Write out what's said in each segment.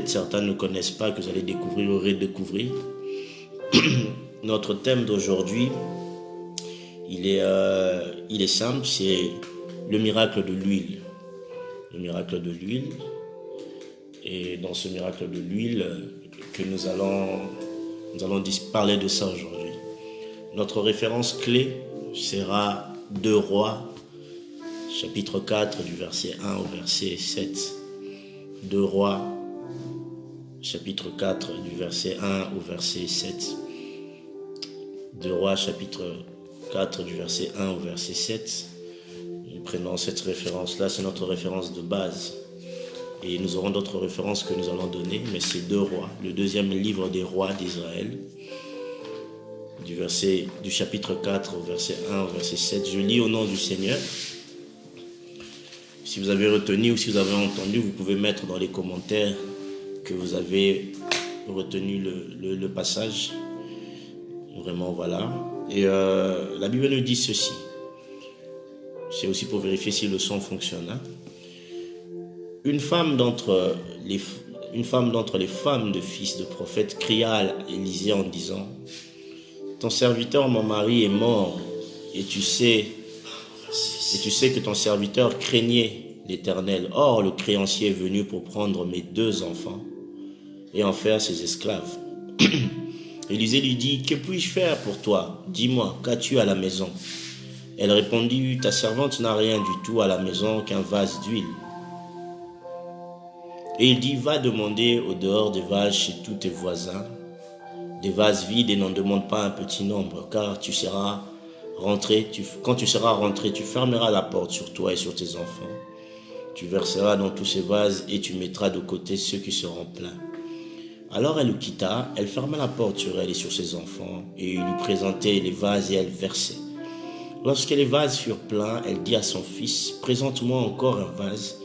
peut-être certains ne connaissent pas, que vous allez découvrir ou redécouvrir. Notre thème d'aujourd'hui, il est simple, c'est le miracle de l'huile. Le miracle de l'huile. Et dans ce miracle de l'huile, que nous allons parler de ça aujourd'hui. Notre référence clé sera 2 Rois, chapitre 4, du verset 1 au verset 7. 2 Rois, chapitre 4, du verset 1 au verset 7. 2 Rois, chapitre 4, du verset 1 au verset 7. Nous prenons cette référence-là, c'est notre référence de base. Et nous aurons d'autres références que nous allons donner, mais c'est 2 Rois, le deuxième livre des rois d'Israël, du chapitre 4 au verset 1 au verset 7. Je lis au nom du Seigneur. Si vous avez retenu ou si vous avez entendu, vous pouvez mettre dans les commentaires que vous avez retenu le passage. Vraiment, voilà. Et la Bible nous dit ceci. C'est aussi pour vérifier si le son fonctionne. Hein? Une femme d'entre les femmes de fils de prophètes cria à Élisée en disant: ton serviteur, mon mari, est mort, et tu sais que ton serviteur craignait l'Éternel. Or, le créancier est venu pour prendre mes 2 enfants et en faire ses esclaves. Élisée lui dit: que puis-je faire pour toi? Dis-moi, qu'as-tu à la maison? Elle répondit: ta servante n'a rien du tout à la maison qu'un vase d'huile. Et il dit: va demander au dehors des vases chez tous tes voisins des vases vides et n'en demande pas un petit nombre, car quand tu seras rentré, tu fermeras la porte sur toi et sur tes enfants. Tu verseras dans tous ces vases et tu mettras de côté ceux qui seront pleins. Alors elle le quitta, elle ferma la porte sur elle et sur ses enfants, et il lui présentait les vases et elle versait. Lorsque les vases furent pleins, elle dit à son fils: présente-moi encore un vase.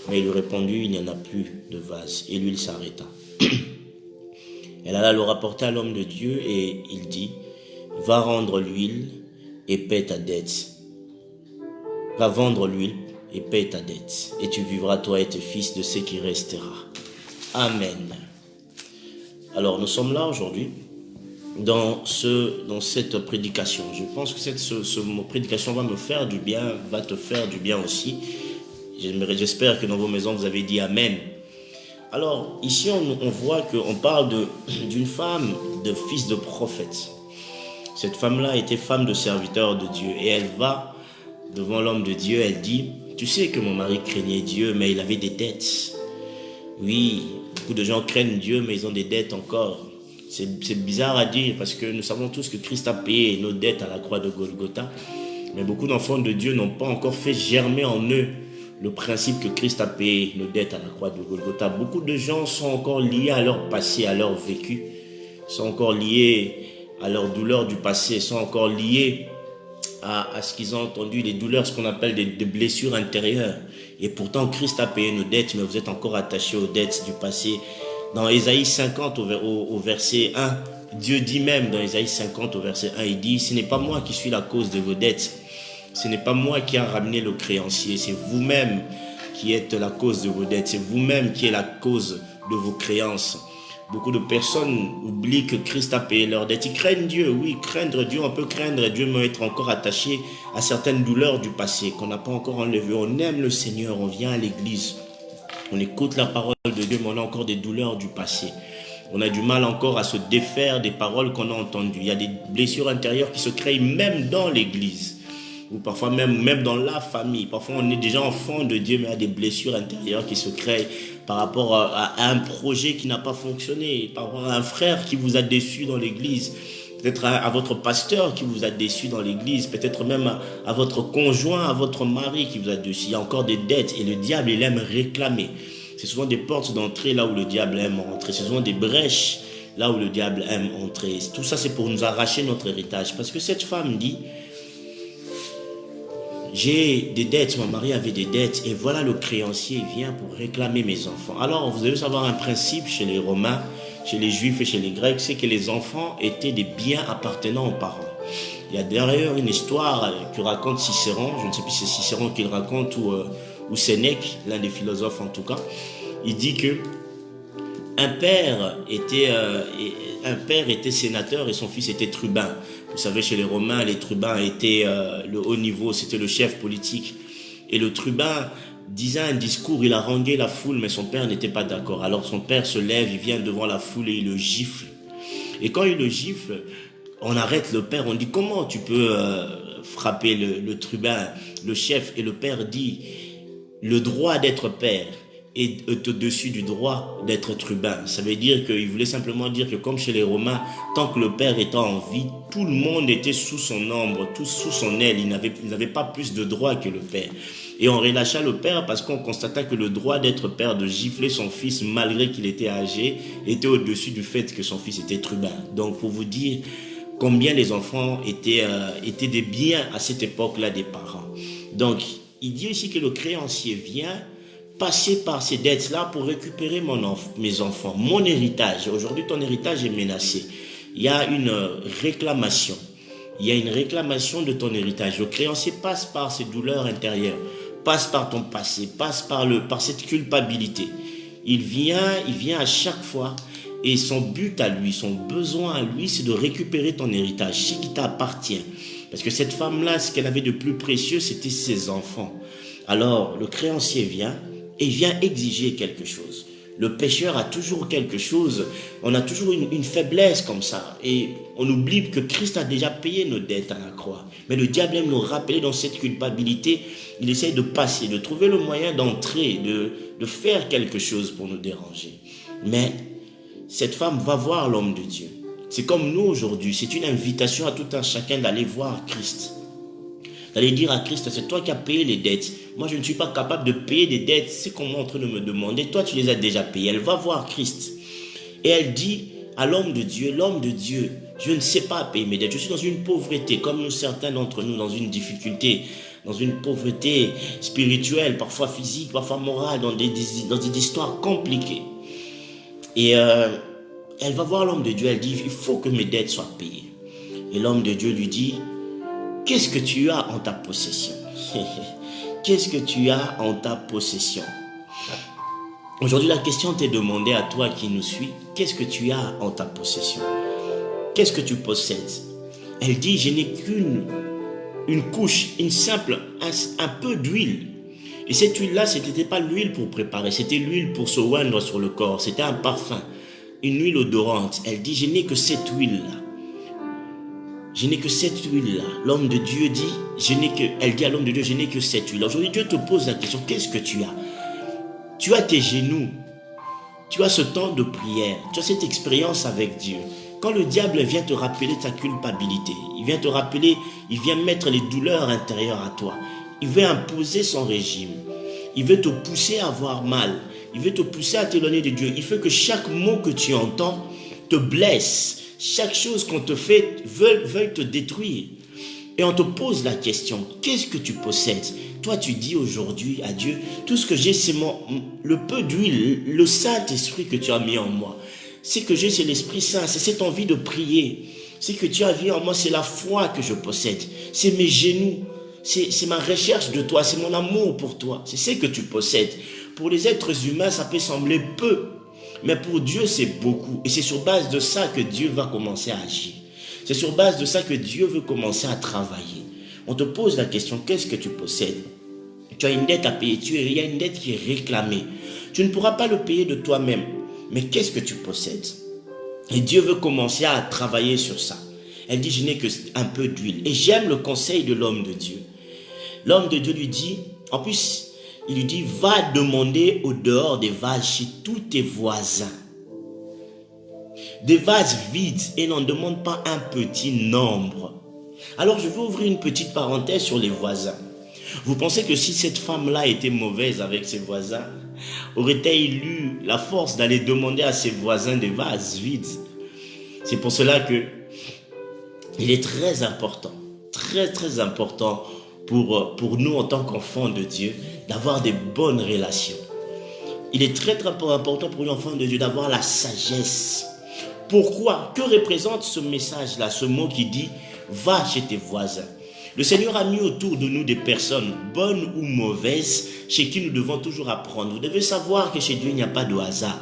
Mais il lui répondit: il n'y en a plus de vase. Et l'huile s'arrêta. Elle alla le rapporter à l'homme de Dieu et il dit: va rendre l'huile et paie ta dette. Va vendre l'huile et paie ta dette. Et tu vivras toi et tes fils de ce qui restera. Amen. Alors nous sommes là aujourd'hui dans cette prédication. Je pense que cette prédication va me faire du bien, va te faire du bien aussi. J'espère que dans vos maisons vous avez dit Amen. Alors ici on voit qu'on parle d'une femme de fils de prophète. Cette femme-là était femme de serviteur de Dieu et elle va devant l'homme de Dieu. Elle dit: tu sais que mon mari craignait Dieu mais il avait des dettes. Oui, beaucoup de gens craignent Dieu mais ils ont des dettes encore. C'est bizarre à dire parce que nous savons tous que Christ a payé nos dettes à la croix de Golgotha. Mais beaucoup d'enfants de Dieu n'ont pas encore fait germer en eux le principe que Christ a payé nos dettes à la croix de Golgotha. Beaucoup de gens sont encore liés à leur passé, à leur vécu, sont encore liés à leurs douleurs du passé, sont encore liés à ce qu'ils ont entendu, les douleurs, ce qu'on appelle des blessures intérieures. Et pourtant, Christ a payé nos dettes, mais vous êtes encore attachés aux dettes du passé. Dans Ésaïe 50, au verset 1, Dieu dit même dans Ésaïe 50, au verset 1, il dit: ce n'est pas moi qui suis la cause de vos dettes. Ce n'est pas moi qui a ramené le créancier, c'est vous-même qui êtes la cause de vos dettes, c'est vous-même qui êtes la cause de vos créances. Beaucoup de personnes oublient que Christ a payé leurs dettes. Ils craignent Dieu, oui, craindre Dieu, on peut craindre Dieu, mais être encore attaché à certaines douleurs du passé qu'on n'a pas encore enlevées. On aime le Seigneur, on vient à l'église, on écoute la parole de Dieu, mais on a encore des douleurs du passé. On a du mal encore à se défaire des paroles qu'on a entendues. Il y a des blessures intérieures qui se créent même dans l'église. Ou parfois même dans la famille. Parfois on est déjà enfant de Dieu, mais il y a des blessures intérieures qui se créent par rapport à un projet qui n'a pas fonctionné, par rapport à un frère qui vous a déçu dans l'église, peut-être à votre pasteur qui vous a déçu dans l'église, peut-être même à votre conjoint, à votre mari qui vous a déçu. Il y a encore des dettes et le diable, il aime réclamer. C'est souvent des portes d'entrée là où le diable aime entrer. C'est souvent des brèches là où le diable aime entrer. Tout ça, c'est pour nous arracher notre héritage. Parce que cette femme dit: j'ai des dettes, mon mari avait des dettes, et voilà le créancier vient pour réclamer mes enfants. Alors, vous devez savoir un principe chez les Romains, chez les Juifs et chez les Grecs, c'est que les enfants étaient des biens appartenant aux parents. Il y a d'ailleurs une histoire que raconte Cicéron, je ne sais plus si c'est Cicéron qui le raconte ou Sénèque, l'un des philosophes en tout cas. Il dit que Un père était sénateur et son fils était tribun. Vous savez, chez les Romains, les tribuns étaient le haut niveau, c'était le chef politique. Et le tribun disait un discours, il haranguait la foule, mais son père n'était pas d'accord. Alors son père se lève, il vient devant la foule et il le gifle. Et quand il le gifle, on arrête le père, on dit comment tu peux frapper le tribun, le chef. Et le père dit, le droit d'être père est au-dessus du droit d'être tribun. Ça veut dire qu'il voulait simplement dire que comme chez les Romains, tant que le père était en vie, tout le monde était sous son ombre, tous sous son aile. Il n'avait pas plus de droit que le père. Et on relâcha le père parce qu'on constata que le droit d'être père, de gifler son fils malgré qu'il était âgé, était au-dessus du fait que son fils était tribun. Donc pour vous dire combien les enfants étaient des biens à cette époque-là des parents. Donc il dit aussi que le créancier vient passer par ces dettes-là pour récupérer mes enfants, mon héritage. Aujourd'hui, ton héritage est menacé. Il y a une réclamation. Il y a une réclamation de ton héritage. Le créancier passe par ces douleurs intérieures, passe par ton passé, passe par cette culpabilité. Il vient à chaque fois et son but à lui, son besoin à lui, c'est de récupérer ton héritage, ce qui t'appartient. Parce que cette femme-là, ce qu'elle avait de plus précieux, c'était ses enfants. Alors, le créancier vient et vient exiger quelque chose. Le pécheur a toujours quelque chose, on a toujours une faiblesse comme ça. Et on oublie que Christ a déjà payé nos dettes à la croix. Mais le diable aime nous rappeler dans cette culpabilité. Il essaye de passer, de trouver le moyen d'entrer, de faire quelque chose pour nous déranger. Mais cette femme va voir l'homme de Dieu. C'est comme nous aujourd'hui, c'est une invitation à tout un chacun d'aller voir Christ. D'aller dire à Christ, c'est toi qui as payé les dettes. Moi, je ne suis pas capable de payer des dettes. C'est qu'on est en train de me demander. Toi, tu les as déjà payées. Elle va voir Christ. Et elle dit à l'homme de Dieu, je ne sais pas payer mes dettes. Je suis dans une pauvreté, comme nous, certains d'entre nous, dans une difficulté, dans une pauvreté spirituelle, parfois physique, parfois morale, dans des histoires compliquées. Et elle va voir l'homme de Dieu. Elle dit, il faut que mes dettes soient payées. Et l'homme de Dieu lui dit, qu'est-ce que tu as en ta possession? Qu'est-ce que tu as en ta possession? Aujourd'hui, la question t'est demandée à toi qui nous suis. Qu'est-ce que tu as en ta possession? Qu'est-ce que tu possèdes? Elle dit, je n'ai qu'une couche, un peu d'huile. Et cette huile-là, ce n'était pas l'huile pour préparer, c'était l'huile pour se oindre sur le corps. C'était un parfum, une huile odorante. Elle dit, je n'ai que cette huile-là. Je n'ai que cette huile-là. L'homme de Dieu dit, elle dit à l'homme de Dieu, je n'ai que cette huile. Aujourd'hui, Dieu te pose la question, qu'est-ce que tu as? Tu as tes genoux. Tu as ce temps de prière. Tu as cette expérience avec Dieu. Quand le diable vient te rappeler ta culpabilité, il vient te rappeler, il vient mettre les douleurs intérieures à toi. Il veut imposer son régime. Il veut te pousser à avoir mal. Il veut te pousser à t'éloigner de Dieu. Il fait que chaque mot que tu entends te blesse. Chaque chose qu'on te fait veut te détruire. Et on te pose la question, qu'est-ce que tu possèdes? Toi, tu dis aujourd'hui à Dieu, tout ce que j'ai, c'est le peu d'huile, le Saint-Esprit que tu as mis en moi. Ce que j'ai, c'est l'Esprit Saint, c'est cette envie de prier. Ce que tu as mis en moi, c'est la foi que je possède. C'est mes genoux, c'est ma recherche de toi, c'est mon amour pour toi. C'est ce que tu possèdes. Pour les êtres humains, ça peut sembler peu. Mais pour Dieu, c'est beaucoup. Et c'est sur base de ça que Dieu va commencer à agir. C'est sur base de ça que Dieu veut commencer à travailler. On te pose la question, qu'est-ce que tu possèdes? Tu as une dette à payer, il y a une dette qui est réclamée. Tu ne pourras pas le payer de toi-même. Mais qu'est-ce que tu possèdes? Et Dieu veut commencer à travailler sur ça. Elle dit, je n'ai qu'un peu d'huile. Et j'aime le conseil de l'homme de Dieu. L'homme de Dieu lui dit, en plus, il lui dit, va demander au dehors des vases chez tous tes voisins. Des vases vides et n'en demande pas un petit nombre. Alors je vais ouvrir une petite parenthèse sur les voisins. Vous pensez que si cette femme-là était mauvaise avec ses voisins, aurait-elle eu la force d'aller demander à ses voisins des vases vides? C'est pour cela que il est très important, très important pour nous en tant qu'enfants de Dieu, d'avoir des bonnes relations. Il est très important pour nous, enfants de Dieu, d'avoir la sagesse. Pourquoi? Que représente ce message-là, ce mot qui dit « va chez tes voisins ». Le Seigneur a mis autour de nous des personnes, bonnes ou mauvaises, chez qui nous devons toujours apprendre. Vous devez savoir que chez Dieu, il n'y a pas de hasard.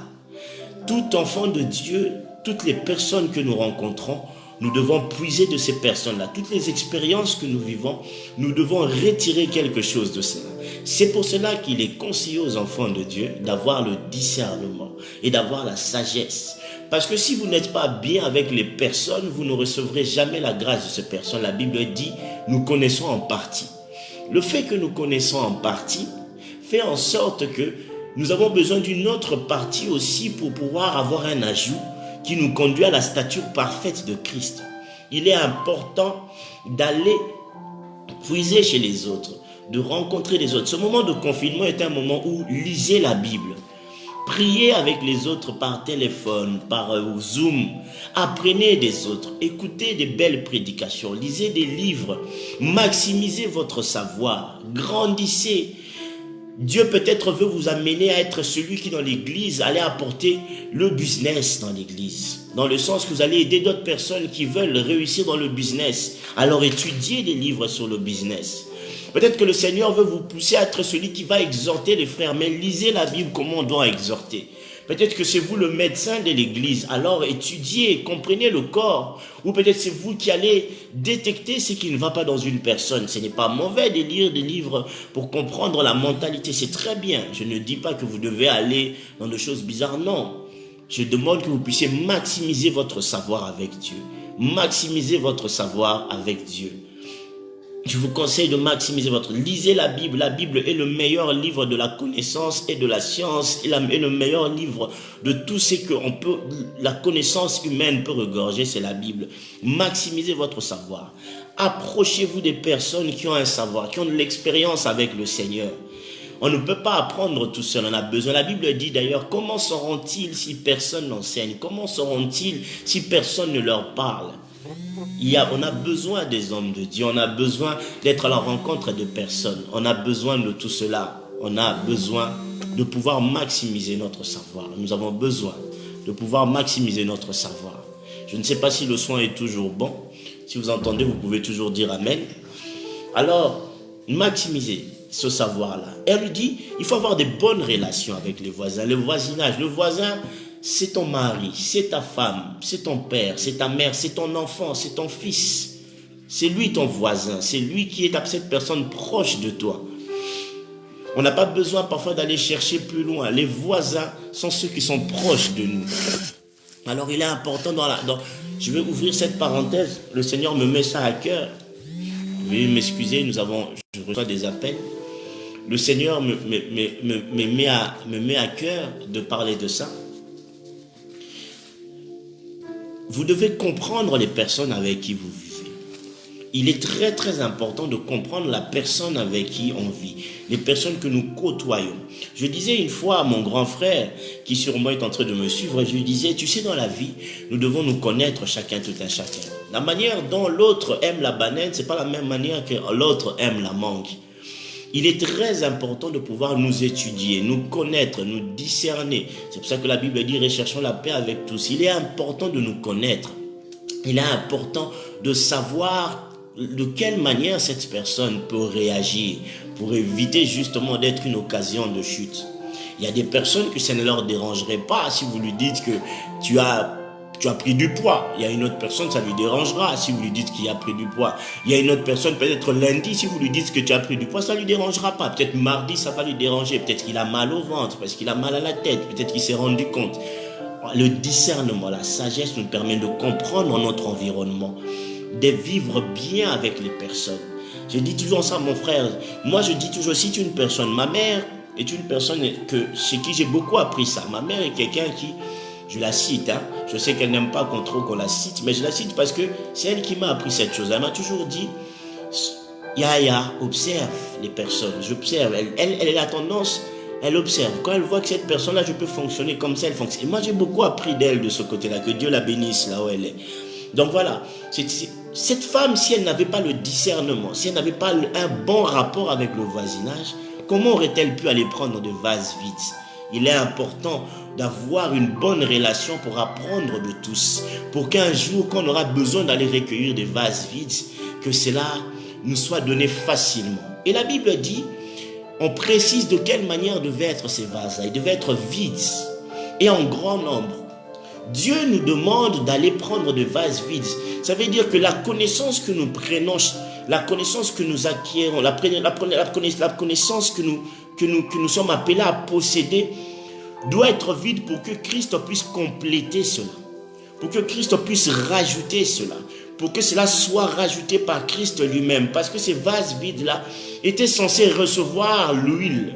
Tout enfant de Dieu, toutes les personnes que nous rencontrons, nous devons puiser de ces personnes-là. Toutes les expériences que nous vivons, nous devons retirer quelque chose de cela. C'est pour cela qu'il est conseillé aux enfants de Dieu d'avoir le discernement et d'avoir la sagesse. Parce que si vous n'êtes pas bien avec les personnes, vous ne recevrez jamais la grâce de ces personnes. La Bible dit, nous connaissons en partie. Le fait que nous connaissons en partie fait en sorte que nous avons besoin d'une autre partie aussi pour pouvoir avoir un ajout qui nous conduit à la stature parfaite de Christ. Il est important d'aller puiser chez les autres, de rencontrer les autres. Ce moment de confinement est un moment où lisez la Bible. Priez avec les autres par téléphone, par Zoom. Apprenez des autres. Écoutez des belles prédications. Lisez des livres. Maximisez votre savoir. Grandissez. Dieu peut-être veut vous amener à être celui qui dans l'église allait apporter le business dans l'église. Dans le sens que vous allez aider d'autres personnes qui veulent réussir dans le business. Alors étudiez des livres sur le business. Peut-être que le Seigneur veut vous pousser à être celui qui va exhorter les frères, mais lisez la Bible comment on doit exhorter. Peut-être que c'est vous le médecin de l'église, alors étudiez, comprenez le corps. Ou peut-être c'est vous qui allez détecter ce qui ne va pas dans une personne. Ce n'est pas mauvais de lire des livres pour comprendre la mentalité, c'est très bien. Je ne dis pas que vous devez aller dans des choses bizarres, non. Je demande que vous puissiez maximiser votre savoir avec Dieu. Maximiser votre savoir avec Dieu. Je vous conseille de maximiser votre... Lisez la Bible. La Bible est le meilleur livre de la connaissance et de la science. Et le meilleur livre de tout ce que la connaissance humaine peut regorger, c'est la Bible. Maximisez votre savoir. Approchez-vous des personnes qui ont un savoir, qui ont de l'expérience avec le Seigneur. On ne peut pas apprendre tout seul, on a besoin. La Bible dit d'ailleurs, comment sauront-ils si personne n'enseigne? Comment sauront-ils si personne ne leur parle? On a besoin des hommes de Dieu, on a besoin d'être à la rencontre de personnes, on a besoin de tout cela, on a besoin de pouvoir maximiser notre savoir. Nous avons besoin de pouvoir maximiser notre savoir. Je ne sais pas si le son est toujours bon, si vous entendez, vous pouvez toujours dire Amen. Alors, maximiser ce savoir-là. Elle lui dit, il faut avoir des bonnes relations avec les voisins, le voisinage. Le voisin, c'est ton mari, c'est ta femme, c'est ton père, c'est ta mère, c'est ton enfant, c'est ton fils. C'est lui ton voisin, c'est lui qui est cette personne proche de toi. On n'a pas besoin parfois d'aller chercher plus loin. Les voisins sont ceux qui sont proches de nous. Alors il est important je vais ouvrir cette parenthèse, le Seigneur me met ça à cœur. Veuillez m'excuser, je reçois des appels. Le Seigneur me met à cœur de parler de ça. Vous devez comprendre les personnes avec qui vous vivez. Il est très très important de comprendre la personne avec qui on vit, les personnes que nous côtoyons. Je disais une fois à mon grand frère, qui sûrement est en train de me suivre, je lui disais, tu sais, dans la vie, nous devons nous connaître chacun tout un chacun. La manière dont l'autre aime la banane, c'est pas la même manière que l'autre aime la mangue. Il est très important de pouvoir nous étudier, nous connaître, nous discerner. C'est pour ça que la Bible dit, recherchons la paix avec tous. Il est important de nous connaître. Il est important de savoir de quelle manière cette personne peut réagir pour éviter justement d'être une occasion de chute. Il y a des personnes que ça ne leur dérangerait pas si vous lui dites que tu as pris du poids. Il y a une autre personne, ça lui dérangera si vous lui dites qu'il a pris du poids. Il y a une autre personne, peut-être lundi, si vous lui dites que tu as pris du poids, ça lui dérangera pas. Peut-être mardi, ça va lui déranger. Peut-être qu'il a mal au ventre, parce qu'il a mal à la tête. Peut-être qu'il s'est rendu compte. Le discernement, la sagesse nous permet de comprendre notre environnement, de vivre bien avec les personnes. Je dis toujours ça à mon frère. Moi, je dis toujours, si tu es une personne, ma mère est une personne chez qui j'ai beaucoup appris ça. Ma mère est quelqu'un qui... Je la cite, je sais qu'elle n'aime pas qu'on la cite, mais je la cite parce que c'est elle qui m'a appris cette chose. Elle m'a toujours dit, Yaya, observe les personnes, j'observe. Elle a tendance, elle observe. Quand elle voit que cette personne-là, je peux fonctionner comme ça, elle fonctionne. Et moi, j'ai beaucoup appris d'elle de ce côté-là, que Dieu la bénisse là où elle est. Donc voilà, cette femme, si elle n'avait pas le discernement, si elle n'avait pas un bon rapport avec le voisinage, comment aurait-elle pu aller prendre de vases vides? Il est important d'avoir une bonne relation pour apprendre de tous, pour qu'un jour, quand on aura besoin d'aller recueillir des vases vides, que cela nous soit donné facilement. Et la Bible dit, on précise de quelle manière devaient être ces vases-là. Ils devaient être vides. et en grand nombre. Dieu nous demande d'aller prendre des vases vides. Ça veut dire que la connaissance que nous prenons, la connaissance que nous acquérons, la connaissance que nous sommes appelés à posséder doit être vide pour que Christ puisse compléter cela. Pour que Christ puisse rajouter cela. Pour que cela soit rajouté par Christ lui-même. Parce que ces vases vides-là étaient censés recevoir l'huile.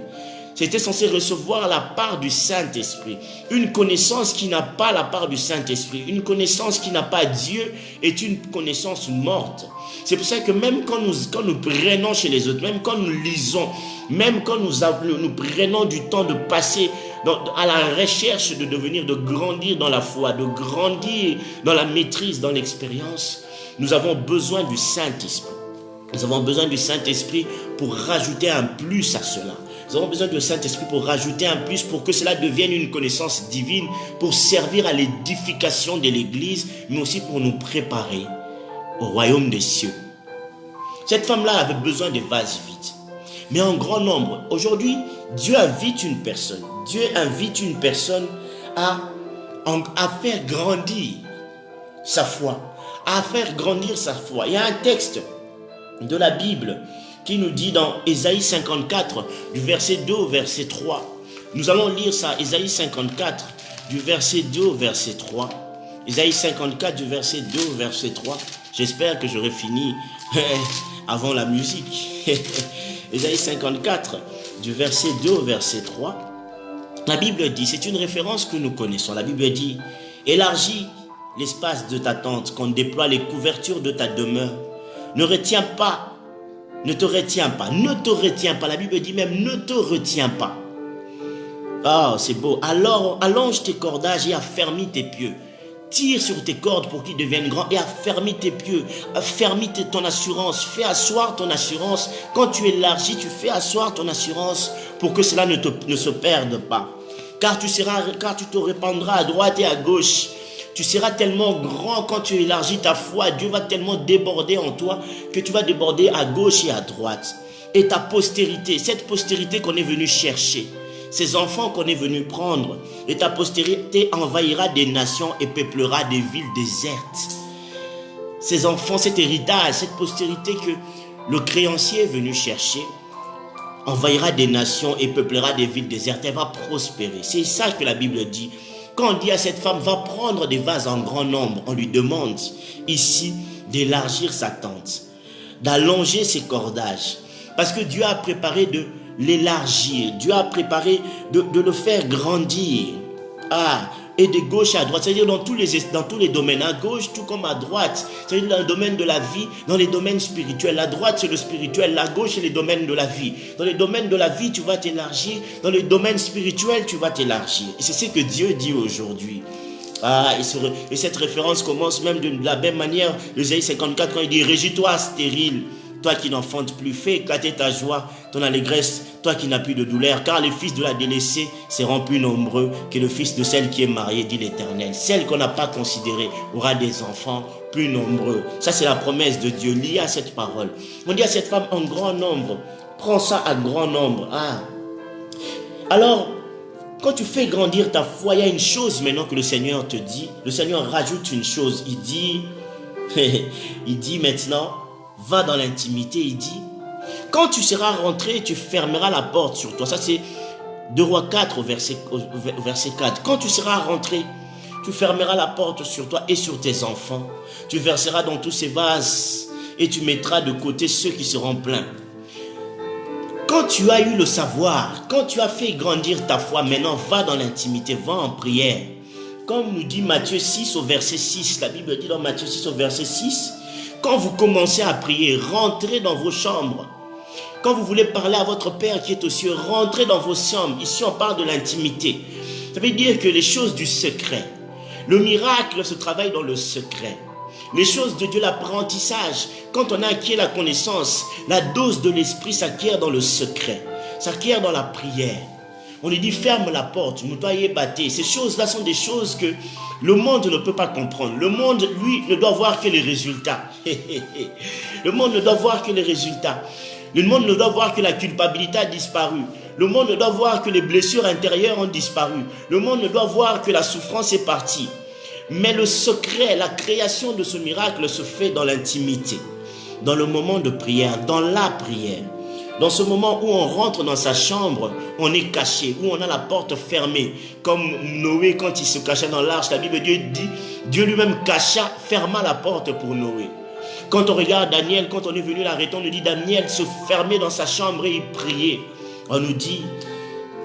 C'était censé recevoir la part du Saint-Esprit. Une connaissance qui n'a pas la part du Saint-Esprit, une connaissance qui n'a pas Dieu est une connaissance morte. C'est pour ça que même quand nous prenons chez les autres, même quand nous lisons, même quand nous prenons du temps de passer à la recherche de grandir dans la foi, de grandir dans la maîtrise, dans l'expérience, nous avons besoin du Saint-Esprit. Nous avons besoin du Saint-Esprit pour rajouter un plus à cela. Nous avons besoin du Saint-Esprit pour rajouter un plus, pour que cela devienne une connaissance divine, pour servir à l'édification de l'Église, mais aussi pour nous préparer au royaume des cieux. Cette femme-là avait besoin de vases vides, mais en grand nombre. Aujourd'hui, Dieu invite une personne. Dieu invite une personne à faire grandir sa foi, à faire grandir sa foi. Il y a un texte de la Bible qui nous dit dans Ésaïe 54, du verset 2 au verset 3. Nous allons lire ça, Ésaïe 54, du verset 2 au verset 3. Ésaïe 54, du verset 2 au verset 3. J'espère que j'aurai fini avant la musique. Ésaïe 54, du verset 2 au verset 3. La Bible dit, c'est une référence que nous connaissons. La Bible dit, élargis l'espace de ta tente, qu'on déploie les couvertures de ta demeure. Ne te retiens pas. La Bible dit même, ne te retiens pas. Ah, c'est beau. Alors, allonge tes cordages et affermis tes pieux. Tire sur tes cordes pour qu'ils deviennent grands et affermis tes pieux. Affermis ton assurance. Fais asseoir ton assurance. Quand tu élargis, tu fais asseoir ton assurance pour que cela ne se perde pas. Car tu te répandras à droite et à gauche. Tu seras tellement grand quand tu élargis ta foi. Dieu va tellement déborder en toi que tu vas déborder à gauche et à droite. Et ta postérité, cette postérité qu'on est venu chercher, ces enfants qu'on est venu prendre, et ta postérité envahira des nations et peuplera des villes désertes. Ces enfants, cet héritage, cette postérité que le créancier est venu chercher, envahira des nations et peuplera des villes désertes. Elle va prospérer. C'est ça que la Bible dit. Quand on dit à cette femme, va prendre des vases en grand nombre, on lui demande ici d'élargir sa tente, d'allonger ses cordages. Parce que Dieu a préparé de l'élargir, Dieu a préparé de le faire grandir. Et de gauche à droite, c'est-à-dire dans tous les domaines, à gauche tout comme à droite, c'est-à-dire dans le domaine de la vie, dans les domaines spirituels. La droite c'est le spirituel, la gauche c'est les domaines de la vie. Dans les domaines de la vie, tu vas t'élargir, dans les domaines spirituels, tu vas t'élargir. Et c'est ce que Dieu dit aujourd'hui. Et cette référence commence même de la même manière, Ésaïe 54, quand il dit « Régis-toi stérile ». Toi qui n'enfantes plus, fais éclater ta joie, ton allégresse, toi qui n'as plus de douleur, car les fils de la délaissée seront plus nombreux que le fils de celle qui est mariée, dit l'Éternel. Celle qu'on n'a pas considérée aura des enfants plus nombreux. Ça, c'est la promesse de Dieu liée à cette parole. On dit à cette femme en grand nombre, prends ça à grand nombre. Alors, quand tu fais grandir ta foi, il y a une chose maintenant que le Seigneur te dit. Le Seigneur rajoute une chose. Il dit maintenant, va dans l'intimité, il dit, quand tu seras rentré, tu fermeras la porte sur toi. Ça c'est 2 Rois 4 au verset 4. Quand tu seras rentré, tu fermeras la porte sur toi et sur tes enfants. Tu verseras dans tous ces vases et tu mettras de côté ceux qui seront pleins. Quand tu as eu le savoir, quand tu as fait grandir ta foi, maintenant va dans l'intimité, va en prière. Comme nous dit Matthieu 6 au verset 6, la Bible dit dans Matthieu 6 au verset 6, quand vous commencez à prier, rentrez dans vos chambres. Quand vous voulez parler à votre Père qui est aux cieux, rentrez dans vos chambres. Ici, on parle de l'intimité. Ça veut dire que les choses du secret, le miracle se travaille dans le secret. Les choses de Dieu, l'apprentissage, quand on a acquis la connaissance, la dose de l'esprit s'acquiert dans le secret, s'acquiert dans la prière. On lui dit ferme la porte, nous doyez battre. Ces choses-là sont des choses que le monde ne peut pas comprendre. Le monde, lui, ne doit voir que les résultats. Le monde ne doit voir que les résultats. Le monde ne doit voir que la culpabilité a disparu. Le monde doit voir que les blessures intérieures ont disparu. Le monde doit voir que la souffrance est partie. Mais le secret, la création de ce miracle se fait dans l'intimité, dans le moment de prière, dans la prière. Dans ce moment où on rentre dans sa chambre, on est caché, où on a la porte fermée. Comme Noé, quand il se cachait dans l'arche, la Bible dit, Dieu lui-même ferma la porte pour Noé. Quand on regarde Daniel, quand on est venu l'arrêter, on nous dit Daniel se fermait dans sa chambre et il priait. On nous dit,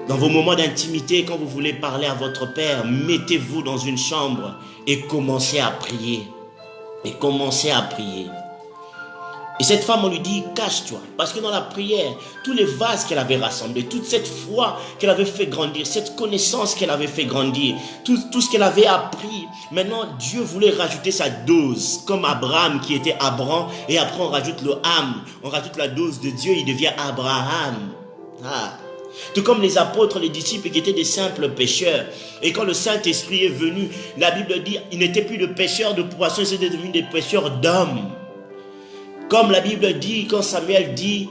dans vos moments d'intimité, quand vous voulez parler à votre Père, mettez-vous dans une chambre et commencez à prier. Et commencez à prier. Et cette femme, on lui dit, cache-toi. Parce que dans la prière, tous les vases qu'elle avait rassemblés, toute cette foi qu'elle avait fait grandir, cette connaissance qu'elle avait fait grandir, tout ce qu'elle avait appris, maintenant Dieu voulait rajouter sa dose, comme Abraham qui était Abram, et après on rajoute le Ham, on rajoute la dose de Dieu, il devient Abraham. Tout comme les apôtres, les disciples qui étaient des simples pêcheurs. Et quand le Saint-Esprit est venu, la Bible dit, ils n'étaient plus de pêcheurs de poissons, ils étaient devenus des pêcheurs d'hommes. Comme la Bible dit, quand Samuel dit,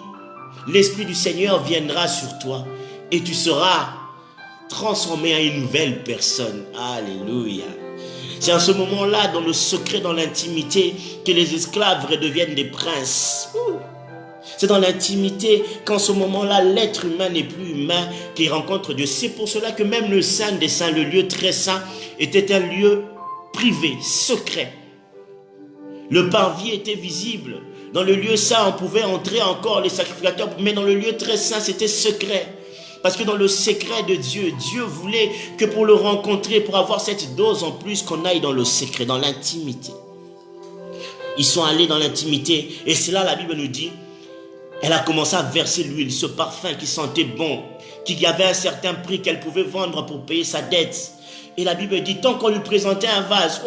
l'Esprit du Seigneur viendra sur toi et tu seras transformé en une nouvelle personne. Alléluia. C'est en ce moment-là, dans le secret, dans l'intimité, que les esclaves redeviennent des princes. C'est dans l'intimité qu'en ce moment-là, l'être humain n'est plus humain, qu'il rencontre Dieu. C'est pour cela que même le Saint des Saints, le lieu très saint, était un lieu privé, secret. Le parvis était visible. Dans le lieu saint, on pouvait entrer encore les sacrificateurs, mais dans le lieu très saint, c'était secret. Parce que dans le secret de Dieu, Dieu voulait que pour le rencontrer, pour avoir cette dose en plus, qu'on aille dans le secret, dans l'intimité. Ils sont allés dans l'intimité, et c'est là la Bible nous dit, elle a commencé à verser l'huile, ce parfum qui sentait bon, qui avait un certain prix qu'elle pouvait vendre pour payer sa dette. Et la Bible dit, tant qu'on lui présentait un vase,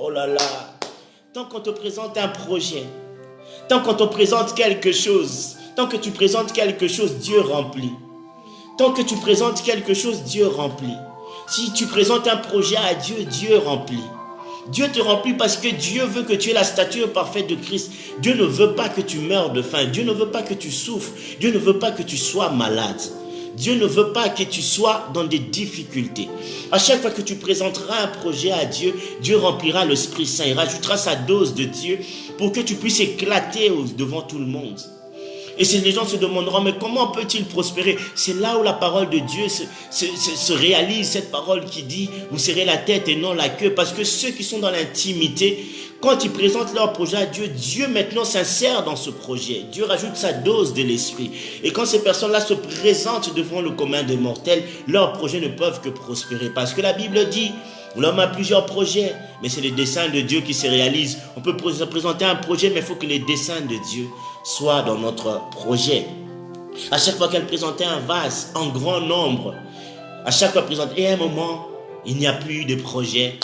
oh là là, tant qu'on te présente un projet, tant qu'on te présente quelque chose, tant que tu présentes quelque chose, Dieu remplit. Tant que tu présentes quelque chose, Dieu remplit. Si tu présentes un projet à Dieu, Dieu remplit. Dieu te remplit parce que Dieu veut que tu aies la stature parfaite de Christ. Dieu ne veut pas que tu meurs de faim. Dieu ne veut pas que tu souffres. Dieu ne veut pas que tu sois malade. Dieu ne veut pas que tu sois dans des difficultés. À chaque fois que tu présenteras un projet à Dieu, Dieu remplira l'Esprit Saint. Il rajoutera sa dose de Dieu pour que tu puisses éclater devant tout le monde. Et les gens se demanderont, mais comment peut-il prospérer? C'est là où la parole de Dieu se réalise, cette parole qui dit, vous serrez la tête et non la queue. Parce que ceux qui sont dans l'intimité, quand ils présentent leur projet à Dieu, Dieu maintenant s'insère dans ce projet. Dieu rajoute sa dose de l'esprit. Et quand ces personnes-là se présentent devant le commun des mortels, leurs projets ne peuvent que prospérer. Parce que la Bible dit, l'homme a plusieurs projets, mais c'est les desseins de Dieu qui se réalisent. On peut présenter un projet, mais il faut que les desseins de Dieu soient dans notre projet. À chaque fois qu'elle présentait un vase en grand nombre, à chaque fois présentée, et à un moment, il n'y a plus de projet.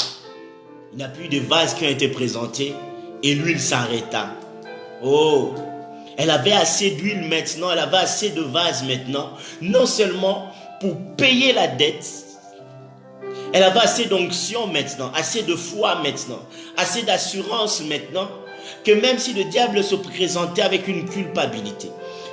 Il n'y a plus de vases qui ont été présentés et l'huile s'arrêta. Oh, elle avait assez d'huile maintenant, elle avait assez de vases maintenant, non seulement pour payer la dette, elle avait assez d'onction maintenant, assez de foi maintenant, assez d'assurance maintenant, que même si le diable se présentait avec une culpabilité,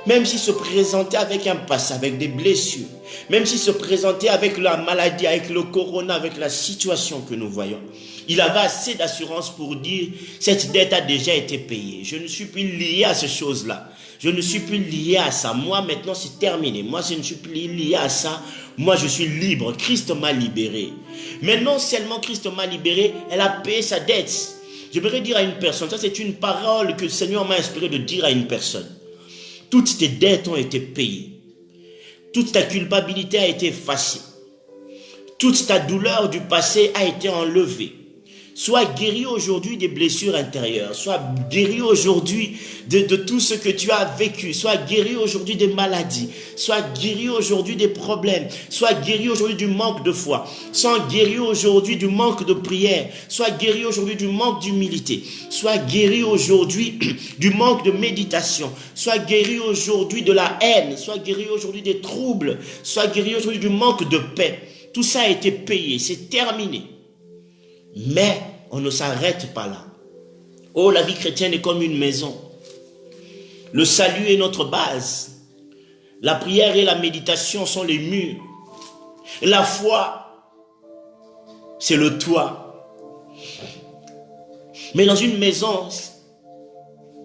même s'il se présentait avec un passé, avec des blessures, même s'il se présentait avec la maladie, avec le corona, avec la situation que nous voyons, il avait assez d'assurance pour dire, cette dette a déjà été payée. Je ne suis plus lié à ces choses-là. Je ne suis plus lié à ça. Moi, maintenant, c'est terminé. Moi, je ne suis plus lié à ça. Moi, je suis libre. Christ m'a libéré. Mais non seulement Christ m'a libéré, elle a payé sa dette. J'aimerais dire à une personne, ça c'est une parole que le Seigneur m'a inspiré de dire à une personne. Toutes tes dettes ont été payées. Toute ta culpabilité a été effacée. Toute ta douleur du passé a été enlevée. Sois guéri aujourd'hui des blessures intérieures. Sois guéri aujourd'hui de tout ce que tu as vécu. Sois guéri aujourd'hui des maladies. Sois guéri aujourd'hui des problèmes. Sois guéri aujourd'hui du manque de foi. Sois guéri aujourd'hui du manque de prière. Sois guéri aujourd'hui du manque d'humilité. Sois guéri aujourd'hui du manque de méditation. Sois guéri aujourd'hui de la haine. Sois guéri aujourd'hui des troubles. Sois guéri aujourd'hui du manque de paix. Tout ça a été payé. C'est terminé. Mais on ne s'arrête pas là. Oh, la vie chrétienne est comme une maison. Le salut est notre base. La prière et la méditation sont les murs. La foi, c'est le toit. Mais dans une maison,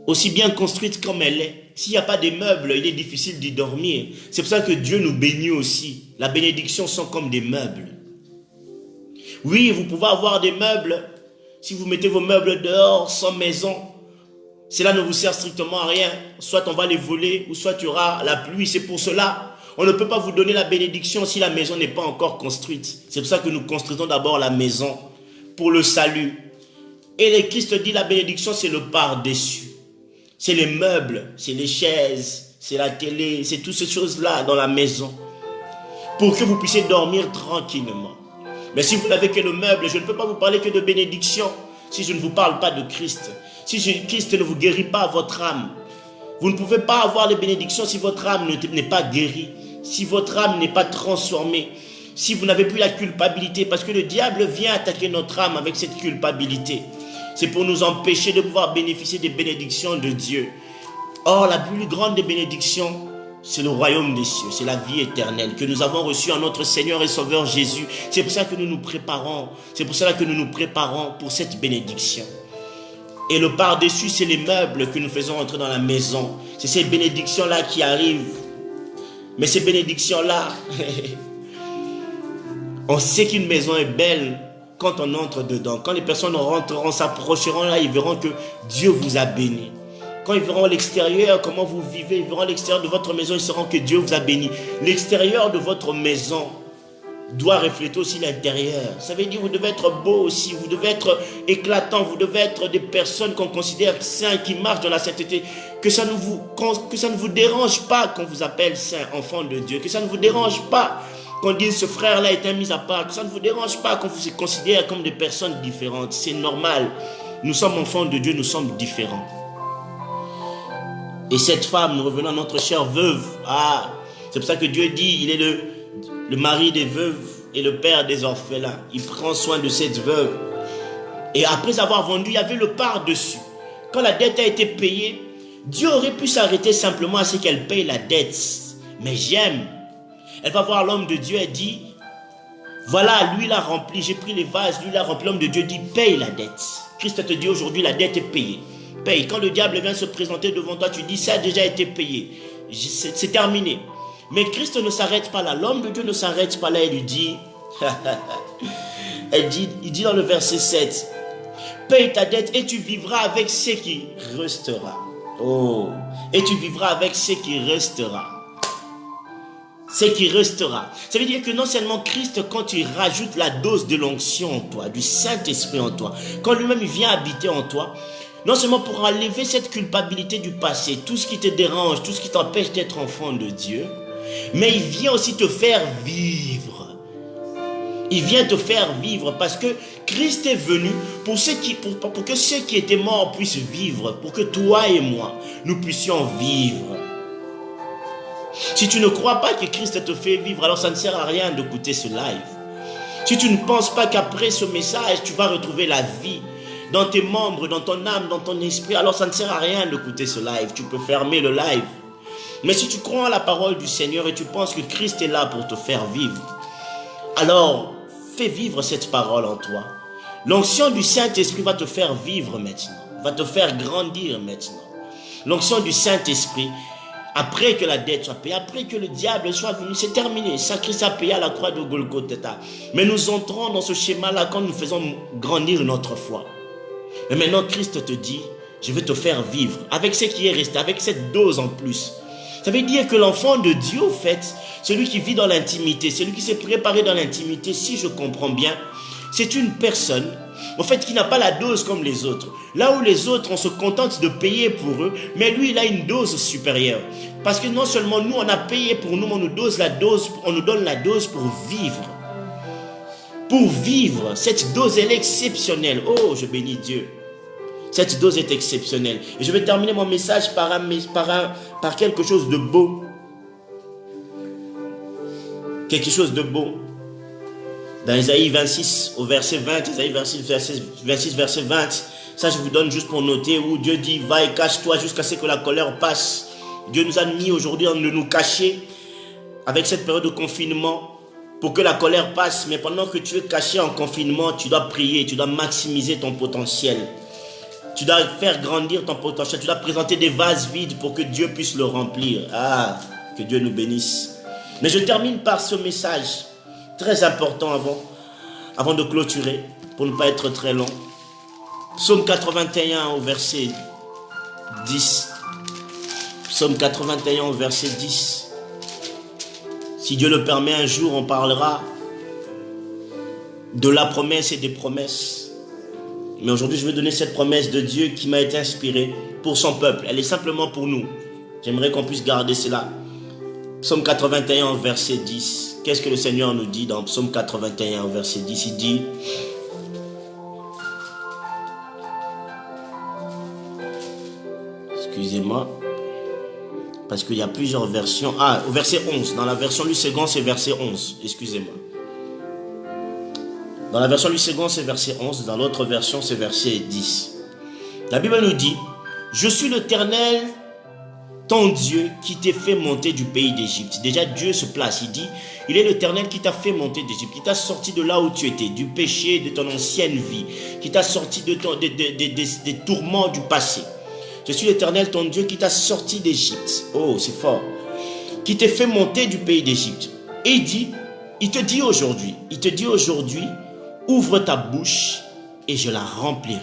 aussi bien construite comme elle est, s'il n'y a pas de meubles, il est difficile d'y dormir. C'est pour ça que Dieu nous bénit aussi. La bénédiction sont comme des meubles. Oui, vous pouvez avoir des meubles. Si vous mettez vos meubles dehors, sans maison, cela ne vous sert strictement à rien. Soit on va les voler, ou soit il y aura la pluie. C'est pour cela, on ne peut pas vous donner la bénédiction si la maison n'est pas encore construite. C'est pour ça que nous construisons d'abord la maison pour le salut. Et le Christ dit la bénédiction, c'est le par-dessus. C'est les meubles, c'est les chaises, c'est la télé, c'est toutes ces choses-là dans la maison. Pour que vous puissiez dormir tranquillement. Mais si vous n'avez que le meuble, je ne peux pas vous parler que de bénédiction si je ne vous parle pas de Christ. Si Christ ne vous guérit pas votre âme. Vous ne pouvez pas avoir les bénédictions si votre âme n'est pas guérie. Si votre âme n'est pas transformée. Si vous n'avez plus la culpabilité. Parce que le diable vient attaquer notre âme avec cette culpabilité. C'est pour nous empêcher de pouvoir bénéficier des bénédictions de Dieu. Or, la plus grande des bénédictions, c'est le royaume des cieux, c'est la vie éternelle que nous avons reçue en notre Seigneur et Sauveur Jésus. C'est pour ça que nous nous préparons. C'est pour cela que nous nous préparons pour cette bénédiction. Et le par-dessus, c'est les meubles que nous faisons entrer dans la maison. C'est ces bénédictions-là qui arrivent. Mais ces bénédictions-là, on sait qu'une maison est belle quand on entre dedans. Quand les personnes rentreront, s'approcheront là, ils verront que Dieu vous a béni. Quand ils verront l'extérieur, comment vous vivez, ils verront l'extérieur de votre maison, ils sauront que Dieu vous a béni. L'extérieur de votre maison doit refléter aussi l'intérieur. Ça veut dire que vous devez être beau aussi, vous devez être éclatant, vous devez être des personnes qu'on considère saints, qui marchent dans la sainteté. Que ça ne vous dérange pas qu'on vous appelle saint, enfant de Dieu. Que ça ne vous dérange pas qu'on dise ce frère-là est un mis à part. Que ça ne vous dérange pas qu'on vous considère comme des personnes différentes. C'est normal. Nous sommes enfants de Dieu, nous sommes différents. Et cette femme, nous revenons à notre chère veuve. Ah, c'est pour ça que Dieu dit, il est le mari des veuves et le père des orphelins. Il prend soin de cette veuve. Et après avoir vendu, il y avait le par-dessus. Quand la dette a été payée, Dieu aurait pu s'arrêter simplement à ce qu'elle paye la dette. Mais j'aime. Elle va voir l'homme de Dieu et dit, voilà, lui l'a rempli, j'ai pris les vases, lui l'a rempli. L'homme de Dieu dit, paye la dette. Christ te dit aujourd'hui, la dette est payée. Paye. Quand le diable vient se présenter devant toi, tu dis, ça a déjà été payé. C'est terminé. Mais Christ ne s'arrête pas là. L'homme de Dieu ne s'arrête pas là. Il lui dit, il dit dans le verset 7, paye ta dette et tu vivras avec ce qui restera. Oh, et tu vivras avec ce qui restera. Ce qui restera. Ça veut dire que non seulement Christ, quand il rajoute la dose de l'onction en toi, du Saint-Esprit en toi, quand lui-même vient habiter en toi, non seulement pour enlever cette culpabilité du passé, tout ce qui te dérange, tout ce qui t'empêche d'être enfant de Dieu, mais il vient aussi te faire vivre. Il vient te faire vivre parce que Christ est venu pour que ceux qui étaient morts puissent vivre, pour que toi et moi, nous puissions vivre. Si tu ne crois pas que Christ te fait vivre, alors ça ne sert à rien d'écouter ce live. Si tu ne penses pas qu'après ce message, tu vas retrouver la vie dans tes membres, dans ton âme, dans ton esprit, alors ça ne sert à rien d'écouter ce live. Tu peux fermer le live. Mais si tu crois en la parole du Seigneur et tu penses que Christ est là pour te faire vivre, alors fais vivre cette parole en toi. L'onction du Saint-Esprit va te faire vivre maintenant, va te faire grandir maintenant. L'onction du Saint-Esprit, après que la dette soit payée, après que le diable soit venu, c'est terminé. Ça, Christ a payé à la croix de Golgotha. Mais nous entrons dans ce schéma-là quand nous faisons grandir notre foi. Mais maintenant, Christ te dit, je vais te faire vivre avec ce qui est resté, avec cette dose en plus. Ça veut dire que l'enfant de Dieu, au fait, celui qui vit dans l'intimité, celui qui s'est préparé dans l'intimité, si je comprends bien, c'est une personne, en fait, qui n'a pas la dose comme les autres. Là où les autres, on se contente de payer pour eux, mais lui, il a une dose supérieure. Parce que non seulement nous, on a payé pour nous, mais on nous donne la dose pour vivre. Pour vivre, cette dose, elle est exceptionnelle. Oh, je bénis Dieu. Cette dose est exceptionnelle. Et je vais terminer mon message par quelque chose de beau. Quelque chose de beau. Dans Isaïe 26, au verset 20, Isaïe 26, verset 20, ça je vous donne juste pour noter, où Dieu dit, va et cache-toi jusqu'à ce que la colère passe. Dieu nous a mis aujourd'hui de nous cacher avec cette période de confinement pour que la colère passe. Mais pendant que tu es caché en confinement, tu dois prier, tu dois maximiser ton potentiel. Tu dois faire grandir ton potentiel. Tu dois présenter des vases vides pour que Dieu puisse le remplir. Ah, que Dieu nous bénisse. Mais je termine par ce message très important avant de clôturer, pour ne pas être très long. Psaume 81 au verset 10. Psaume 81 au verset 10. Si Dieu le permet, un jour, on parlera de la promesse et des promesses. Mais aujourd'hui, je vais donner cette promesse de Dieu qui m'a été inspirée pour son peuple. Elle est simplement pour nous. J'aimerais qu'on puisse garder cela. Psaume 81, verset 10. Qu'est-ce que le Seigneur nous dit dans Psaume 81, verset 10? Il dit... Excusez-moi. Parce qu'il y a plusieurs versions. Ah, au verset 11. Dans la version Louis II, c'est verset 11. Excusez-moi. Dans la version Louis II, c'est verset 11. Dans l'autre version, c'est verset 10. La Bible nous dit: je suis l'Éternel, ton Dieu, qui t'ai fait monter du pays d'Égypte. Déjà, Dieu se place. Il dit, il est l'Éternel qui t'a fait monter d'Égypte, qui t'a sorti de là où tu étais, du péché de ton ancienne vie, qui t'a sorti des tourments du passé. Je suis l'Éternel, ton Dieu, qui t'a sorti d'Égypte. Oh, c'est fort. Qui t'ai fait monter du pays d'Égypte. Et il te dit aujourd'hui, ouvre ta bouche et je la remplirai.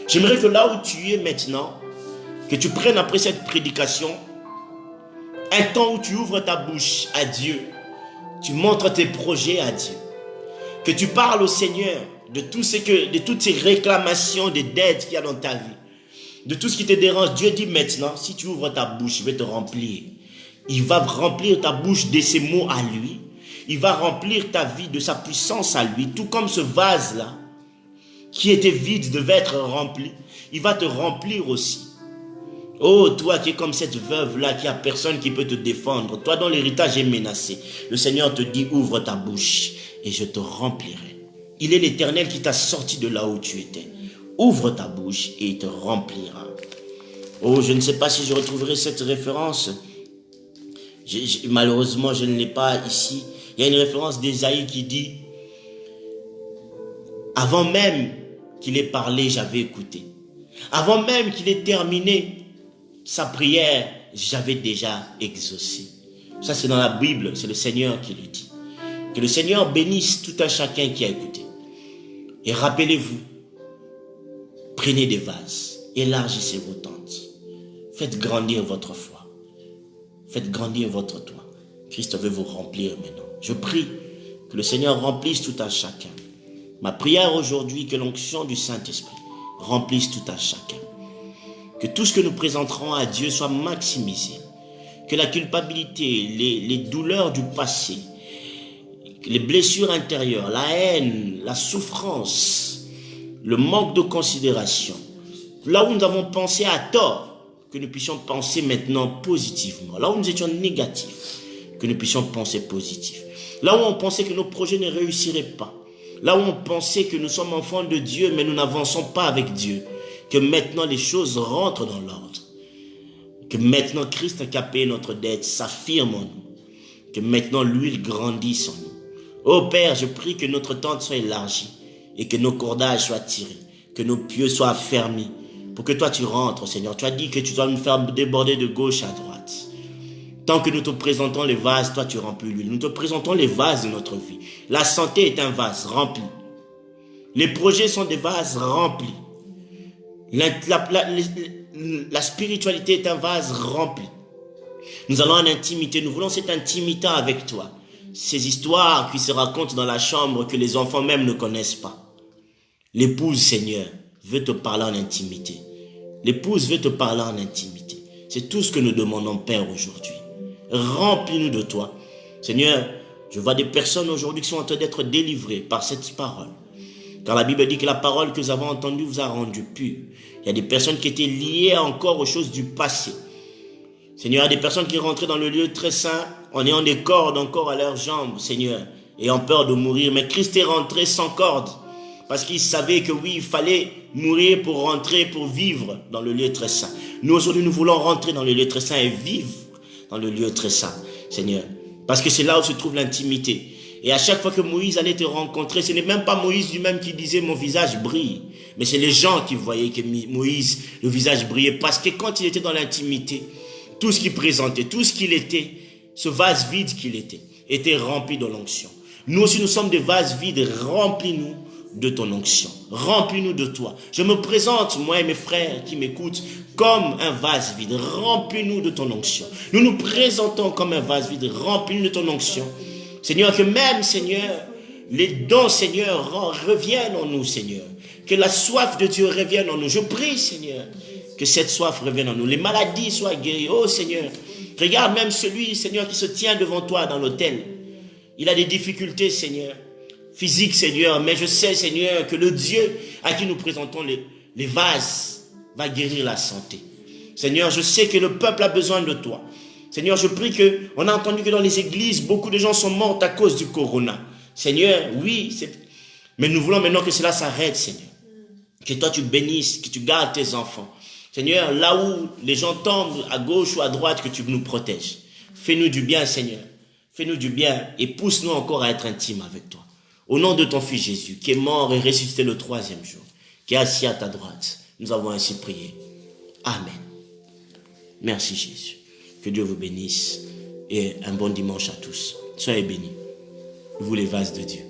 J'aimerais que là où tu es maintenant, que tu prennes après cette prédication, un temps où tu ouvres ta bouche à Dieu, tu montres tes projets à Dieu, que tu parles au Seigneur de toutes ces réclamations, des dettes qu'il y a dans ta vie, de tout ce qui te dérange. Dieu dit maintenant, si tu ouvres ta bouche, je vais te remplir. Il va remplir ta bouche de ses mots à lui. Il va remplir ta vie de sa puissance à lui. Tout comme ce vase-là, qui était vide, devait être rempli. Il va te remplir aussi. Oh, toi qui es comme cette veuve-là, qui a personne qui peut te défendre. Toi dont l'héritage est menacé. Le Seigneur te dit, ouvre ta bouche et je te remplirai. Il est l'Éternel qui t'a sorti de là où tu étais. Ouvre ta bouche et il te remplira. Oh, je ne sais pas si je retrouverai cette référence. Malheureusement, je ne l'ai pas ici. Il y a une référence d'Ésaïe qui dit: avant même qu'il ait parlé, j'avais écouté. Avant même qu'il ait terminé sa prière, j'avais déjà exaucé. Ça, c'est dans la Bible, c'est le Seigneur qui le dit. Que le Seigneur bénisse tout un chacun qui a écouté. Et rappelez-vous, prenez des vases, élargissez vos tentes. Faites grandir votre foi. Faites grandir votre toit. Christ veut vous remplir maintenant. Je prie que le Seigneur remplisse tout un chacun. Ma prière aujourd'hui, que l'onction du Saint-Esprit remplisse tout un chacun. Que tout ce que nous présenterons à Dieu soit maximisé. Que la culpabilité, les douleurs du passé, les blessures intérieures, la haine, la souffrance, le manque de considération, là où nous avons pensé à tort, que nous puissions penser maintenant positivement. Là où nous étions négatifs, que nous puissions penser positif. Là où on pensait que nos projets ne réussiraient pas. Là où on pensait que nous sommes enfants de Dieu, mais nous n'avançons pas avec Dieu. Que maintenant les choses rentrent dans l'ordre. Que maintenant Christ qui a payé notre dette s'affirme en nous. Que maintenant l'huile grandisse en nous. Oh Père, je prie que notre tente soit élargie et que nos cordages soient tirés. Que nos pieux soient affermis. Pour que toi tu rentres, Seigneur. Tu as dit que tu dois nous faire déborder de gauche à droite. Tant que nous te présentons les vases, toi tu remplis l'huile. Nous te présentons les vases de notre vie. La santé est un vase rempli. Les projets sont des vases remplis. La spiritualité est un vase rempli. Nous allons en intimité. Nous voulons cette intimité avec toi. Ces histoires qui se racontent dans la chambre que les enfants même ne connaissent pas. L'épouse, Seigneur, veut te parler en intimité. L'épouse veut te parler en intimité. C'est tout ce que nous demandons, Père, aujourd'hui. Remplis-nous de toi. Seigneur, je vois des personnes aujourd'hui qui sont en train d'être délivrées par cette parole. Car la Bible dit que la parole que nous avons entendue vous a rendu pur. Il y a des personnes qui étaient liées encore aux choses du passé. Seigneur, il y a des personnes qui rentraient dans le lieu très saint en ayant des cordes encore à leurs jambes, Seigneur, ayant peur de mourir. Mais Christ est rentré sans corde. Parce qu'ils savaient que oui, il fallait mourir pour rentrer, pour vivre dans le lieu très saint. Nous aujourd'hui, nous voulons rentrer dans le lieu très saint et vivre dans le lieu très saint, Seigneur. Parce que c'est là où se trouve l'intimité. Et à chaque fois que Moïse allait te rencontrer, ce n'est même pas Moïse lui-même qui disait « mon visage brille ». Mais c'est les gens qui voyaient que Moïse, le visage brillait. Parce que quand il était dans l'intimité, tout ce qu'il présentait, tout ce qu'il était, ce vase vide qu'il était rempli de l'onction. Nous aussi, nous sommes des vases vides. Remplis-nous de ton onction. Remplis-nous de toi. Je me présente, moi et mes frères qui m'écoutent, comme un vase vide. Remplis-nous de ton onction. Nous nous présentons comme un vase vide. Remplis-nous de ton onction. Seigneur, que même, Seigneur, les dons, Seigneur, reviennent en nous, Seigneur. Que la soif de Dieu revienne en nous. Je prie, Seigneur, que cette soif revienne en nous. Les maladies soient guéries. Oh, Seigneur, regarde même celui, Seigneur, qui se tient devant toi dans l'autel. Il a des difficultés, Seigneur, physiques, Seigneur. Mais je sais, Seigneur, que le Dieu à qui nous présentons les vases va guérir la santé. Seigneur, je sais que le peuple a besoin de toi. Seigneur, je prie que, on a entendu que dans les églises, beaucoup de gens sont morts à cause du corona. Seigneur, oui, mais nous voulons maintenant que cela s'arrête, Seigneur. Que toi tu bénisses, que tu gardes tes enfants. Seigneur, là où les gens tombent à gauche ou à droite, que tu nous protèges. Fais-nous du bien, Seigneur. Fais-nous du bien et pousse-nous encore à être intimes avec toi. Au nom de ton Fils Jésus, qui est mort et ressuscité le 3e jour, qui est assis à ta droite, nous avons ainsi prié. Amen. Merci Jésus. Que Dieu vous bénisse et un bon dimanche à tous. Soyez bénis. Vous les vases de Dieu.